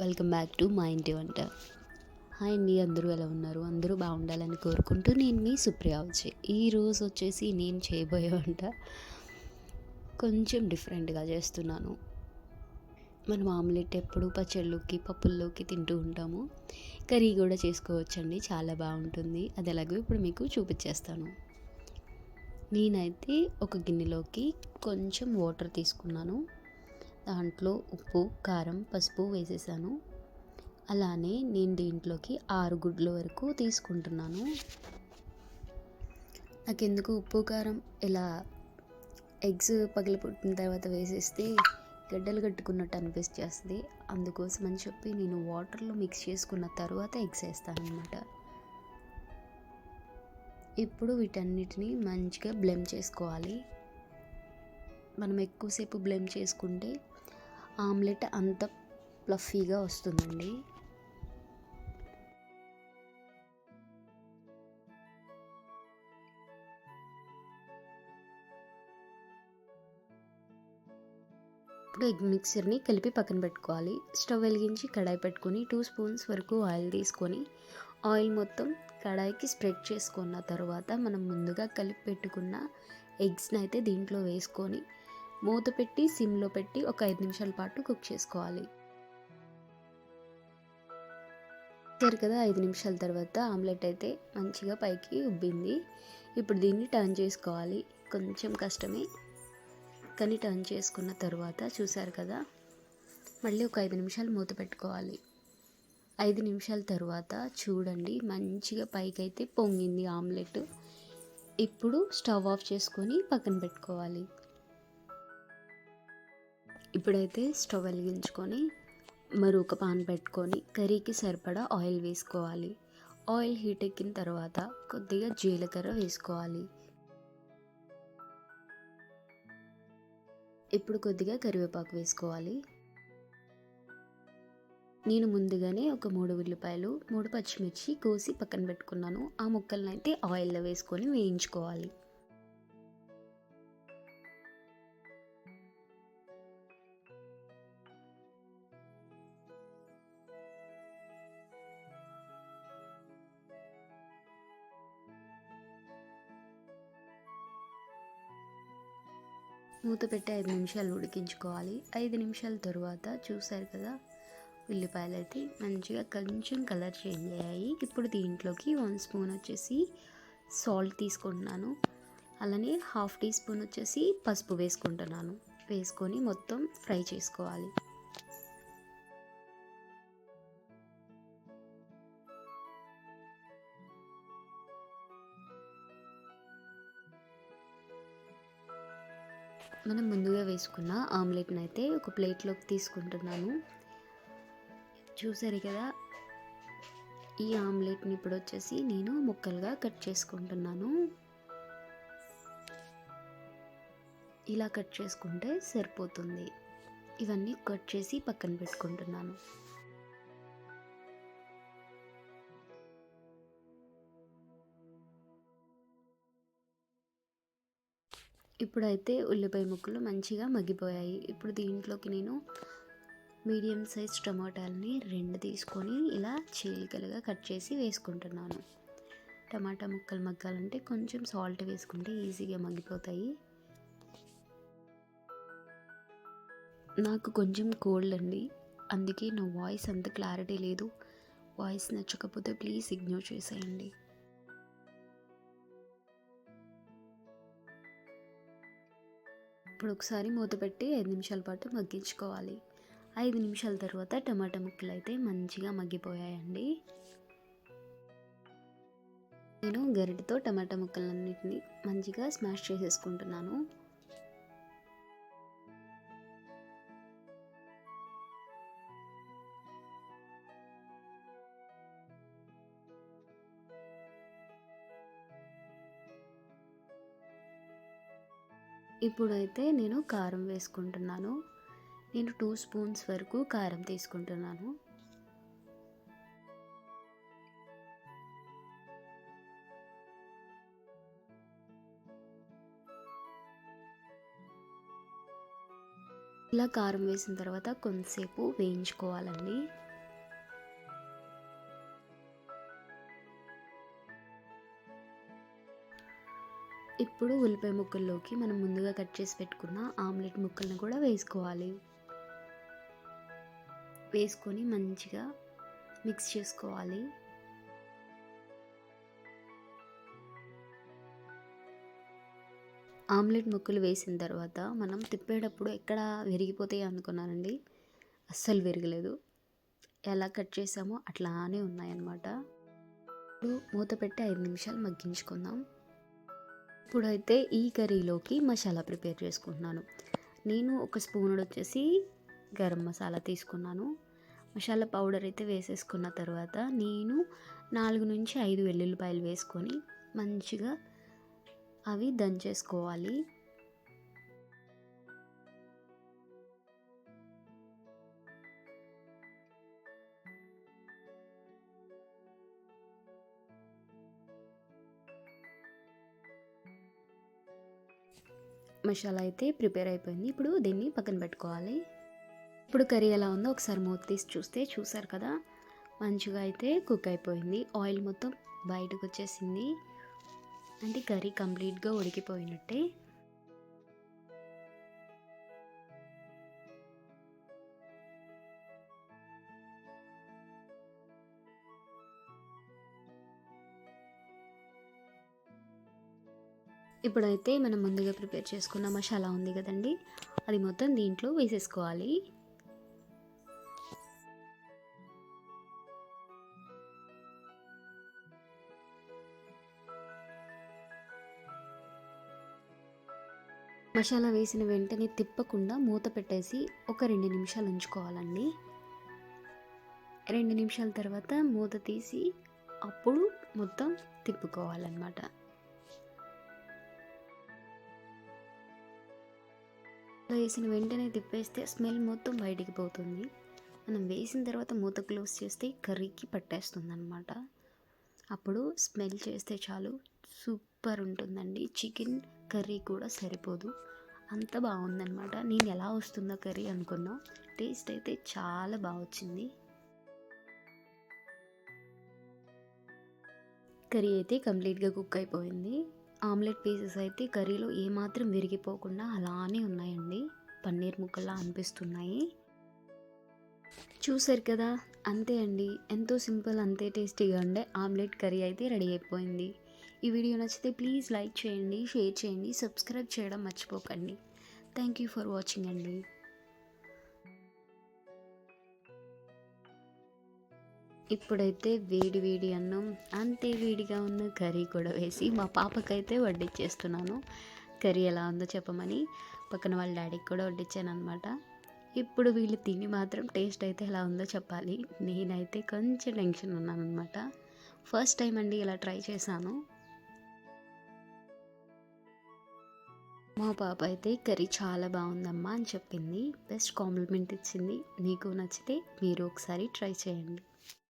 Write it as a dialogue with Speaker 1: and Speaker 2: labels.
Speaker 1: Welcome back to మా ఇంటి వంట. హాయ్ అండి, అందరూ ఎలా ఉన్నారు? అందరూ బాగుండాలని కోరుకుంటూ నేను మీ సుప్రియ వచ్చి ఈరోజు వచ్చేసి నేను చేయబోయే వంట కొంచెం డిఫరెంట్గా చేస్తున్నాను. మనం ఆమ్లెట్ ఎప్పుడు పచ్చళ్ళలోకి పప్పుల్లోకి తింటూ ఉంటాము. కర్రీ కూడా చేసుకోవచ్చండి, చాలా బాగుంటుంది. అది ఎలాగో ఇప్పుడు మీకు చూపించేస్తాను. నేనైతే ఒక గిన్నెలోకి కొంచెం వాటర్ తీసుకున్నాను. దాంట్లో ఉప్పు, కారం, పసుపు వేసేసాను. అలానే నేను దీంట్లోకి 6 గుడ్ల వరకు తీసుకుంటున్నాను. నాకెందుకు ఉప్పు కారం ఇలా ఎగ్స్ పగిలిపుట్టిన తర్వాత వేసేస్తే గడ్డలు కట్టుకున్నట్టు అనిపిస్తుంది. అందుకోసం అని చెప్పి నేను వాటర్లో మిక్స్ చేసుకున్న తర్వాత ఎగ్స్ వేస్తాను అన్నమాట. ఇప్పుడు వీటన్నిటిని మంచిగా బ్లెండ్ చేసుకోవాలి. మనం ఎక్కువసేపు బ్లెండ్ చేసుకుంటే ఆమ్లెట్ అంత ఫ్లఫీగా వస్తుందండి. ఇప్పుడు ఎగ్ మిక్సర్ని కలిపి పక్కన పెట్టుకోవాలి. స్టవ్ వెలిగించి కడాయి పెట్టుకొని 2 స్పూన్స్ వరకు ఆయిల్ తీసుకొని ఆయిల్ మొత్తం కడాయికి స్ప్రెడ్ చేసుకున్న తర్వాత మనం ముందుగా కలిపి పెట్టుకున్న ఎగ్స్ని అయితే దీంట్లో వేసుకొని మూత పెట్టి సిమ్లో పెట్టి ఒక 5 నిమిషాల పాటు కుక్ చేసుకోవాలి. సరే కదా, 5 నిమిషాల తర్వాత ఆమ్లెట్ అయితే మంచిగా పైకి ఉబ్బింది. ఇప్పుడు దీన్ని టర్న్ చేసుకోవాలి. కొంచెం కష్టమే, కానీ టర్న్ చేసుకున్న తర్వాత చూసారు కదా, మళ్ళీ ఒక 5 నిమిషాలు మూత పెట్టుకోవాలి. 5 నిమిషాల తర్వాత చూడండి, మంచిగా పైకి అయితే పొంగింది ఆమ్లెట్. ఇప్పుడు స్టవ్ ఆఫ్ చేసుకొని పక్కన పెట్టుకోవాలి. ఇప్పుడైతే స్టవ్ వెలిగించుకొని మరొక పాన్ పెట్టుకొని కర్రీకి సరిపడా ఆయిల్ వేసుకోవాలి. ఆయిల్ హీట్ ఎక్కిన తర్వాత కొద్దిగా జీలకర్ర వేసుకోవాలి. ఇప్పుడు కొద్దిగా కరివేపాకు వేసుకోవాలి. నేను ముందుగానే ఒక 3 ఉల్లిపాయలు 3 పచ్చిమిర్చి కోసి పక్కన పెట్టుకున్నాను. ఆ ముక్కలను అయితే ఆయిల్లో వేసుకొని వేయించుకోవాలి. మూత పెట్టి 5 నిమిషాలు ఉడికించుకోవాలి. 5 నిమిషాల తర్వాత చూసారు కదా, ఉల్లిపాయలు అయితే మంచిగా కొంచెం కలర్ చేంజ్ అయ్యాయి. ఇప్పుడు దీంట్లోకి 1 స్పూన్ వచ్చేసి సాల్ట్ తీసుకుంటున్నాను. అలానే 1/2 టీ స్పూన్ వచ్చేసి పసుపు వేసుకుంటున్నాను. వేసుకొని మొత్తం ఫ్రై చేసుకోవాలి. మనం ముందుగా వేసుకున్న ఆమ్లెట్ని అయితే ఒక ప్లేట్లోకి తీసుకుంటున్నాను. చూసారు కదా, ఈ ఆమ్లెట్ని ఇప్పుడు వచ్చేసి నేను ముక్కలుగా కట్ చేసుకుంటున్నాను. ఇలా కట్ చేసుకుంటే సరిపోతుంది. ఇవన్నీ కట్ చేసి పక్కన పెట్టుకుంటున్నాను. ఇప్పుడైతే ఉల్లిపాయ ముక్కలు మంచిగా మగ్గిపోయాయి. ఇప్పుడు దీంట్లోకి నేను మీడియం సైజ్ టమాటాలని 2 తీసుకొని ఇలా చీలికలుగా కట్ చేసి వేసుకుంటున్నాను. టమాటా ముక్కలు మగ్గాలంటే కొంచెం సాల్ట్ వేసుకుంటే ఈజీగా మగ్గిపోతాయి. నాకు కొంచెం కోల్డ్ అండి, అందుకే నా వాయిస్ అంత క్లారిటీ లేదు. వాయిస్ నచ్చకపోతే ప్లీజ్ ఇగ్నోర్ చేసేయండి. ఇప్పుడు ఒకసారి మూత పెట్టి 5 నిమిషాల పాటు మగ్గించుకోవాలి. 5 నిమిషాల తర్వాత టమాటా ముక్కలు అయితే మంచిగా మగ్గిపోయాయండి. నేను గరిటెతో టమాటా ముక్కలన్నిటిని మంచిగా స్మాష్ చేసేసుకుంటున్నాను. ఇప్పుడైతే నేను కారం వేసుకుంటున్నాను. నేను 2 స్పూన్స్ వరకు కారం తీసుకుంటున్నాను. ఇలా కారం వేసిన తర్వాత కొంతసేపు వేయించుకోవాలండి. ఇప్పుడు ఉల్లిపాయ ముక్కల్లోకి మనం ముందుగా కట్ చేసి పెట్టుకున్న ఆమ్లెట్ ముక్కలను కూడా వేసుకోవాలి. వేసుకొని మంచిగా మిక్స్ చేసుకోవాలి. ఆమ్లెట్ ముక్కలు వేసిన తర్వాత మనం తిప్పేటప్పుడు ఎక్కడ విరిగిపోతాయి అనుకున్నానండి, అస్సలు విరగలేదు. ఎలా కట్ చేసామో అట్లానే ఉన్నాయన్నమాట. ఇప్పుడు మూత పెట్టి 5 నిమిషాలు మగ్గించుకుందాం. ఇప్పుడైతే ఈ కర్రీలోకి మసాలా ప్రిపేర్ చేసుకుంటున్నాను. నేను ఒక స్పూన్ వచ్చేసి గరం మసాలా తీసుకున్నాను. మసాలా పౌడర్ అయితే వేసేసుకున్న తర్వాత నేను 4 నుంచి 5 వెల్లుల్లిపాయలు వేసుకొని మంచిగా అవి దంచేసుకోవాలి. మసాలా అయితే ప్రిపేర్ అయిపోయింది. ఇప్పుడు దీన్ని పక్కన పెట్టుకోవాలి. ఇప్పుడు కర్రీ ఎలా ఉందో ఒకసారి మూత తీసి చూసారు కదా, మంచిగా అయితే కుక్ అయిపోయింది. ఆయిల్ మొత్తం బయటకు వచ్చేసింది, అంటే కర్రీ కంప్లీట్గా ఉడికిపోయినట్టే. ఇప్పుడైతే మనం ముందుగా ప్రిపేర్ చేసుకున్న మసాలా ఉంది కదండి, అది మొత్తం దీంట్లో వేసేసుకోవాలి. మసాలా వేసిన వెంటనే తిప్పకుండా మూత పెట్టేసి ఒక 2 నిమిషాలు ఉంచుకోవాలండి. 2 నిమిషాల తర్వాత మూత తీసి అప్పుడు మొత్తం తిప్పుకోవాలన్నమాట. వేసిన వెంటనే తిప్పేస్తే స్మెల్ మొత్తం బయటికి పోతుంది. మనం వేసిన తర్వాత మూత క్లోజ్ చేస్తే కర్రీకి పట్టేస్తుంది అన్నమాట. అప్పుడు స్మెల్ చేస్తే చాలు, సూపర్ ఉంటుందండి. చికెన్ కర్రీ కూడా సరిపోదు, అంత బాగుందన్నమాట. నేను ఎలా వస్తుందో కర్రీ అనుకున్నా, టేస్ట్ అయితే చాలా బాగా వచ్చింది. కర్రీ అయితే కంప్లీట్గా కుక్ అయిపోయింది. ఆమ్లెట్ పీసెస్ అయితే కర్రీలో ఏమాత్రం విరిగిపోకుండా అలానే ఉన్నాయండి, పన్నీర్ ముక్కల్లా అనిపిస్తున్నాయి. చూసారు కదా, అంతే అండి. ఎంతో సింపుల్, అంతే టేస్టీగా ఉండే ఆమ్లెట్ కర్రీ అయితే రెడీ అయిపోయింది. ఈ వీడియో నచ్చితే ప్లీజ్ లైక్ చేయండి, షేర్ చేయండి, సబ్స్క్రైబ్ చేయడం మర్చిపోకండి. థ్యాంక్ యూ ఫర్ వాచింగ్ అండి. ఇప్పుడైతే వేడి వేడి అన్నం, అంతే వేడిగా ఉన్న కర్రీ కూడా వేసి మా పాపకైతే వడ్డించేస్తున్నాను. కర్రీ ఎలా ఉందో చెప్పమని పక్కన వాళ్ళ డాడీకి కూడా వడ్డించాను అనమాట. ఇప్పుడు వీళ్ళు తిని మాత్రం టేస్ట్ అయితే ఎలా ఉందో చెప్పాలి. నేనైతే కొంచెం టెన్షన్ ఉన్నాను అనమాట. ఫస్ట్ టైం అండి ఇలా ట్రై చేశాను. మా పాప అయితే కర్రీ చాలా బాగుందమ్మా అని చెప్పింది, బెస్ట్ కాంప్లిమెంట్ ఇచ్చింది. మీకు నచ్చితే మీరు ఒకసారి ట్రై చేయండి.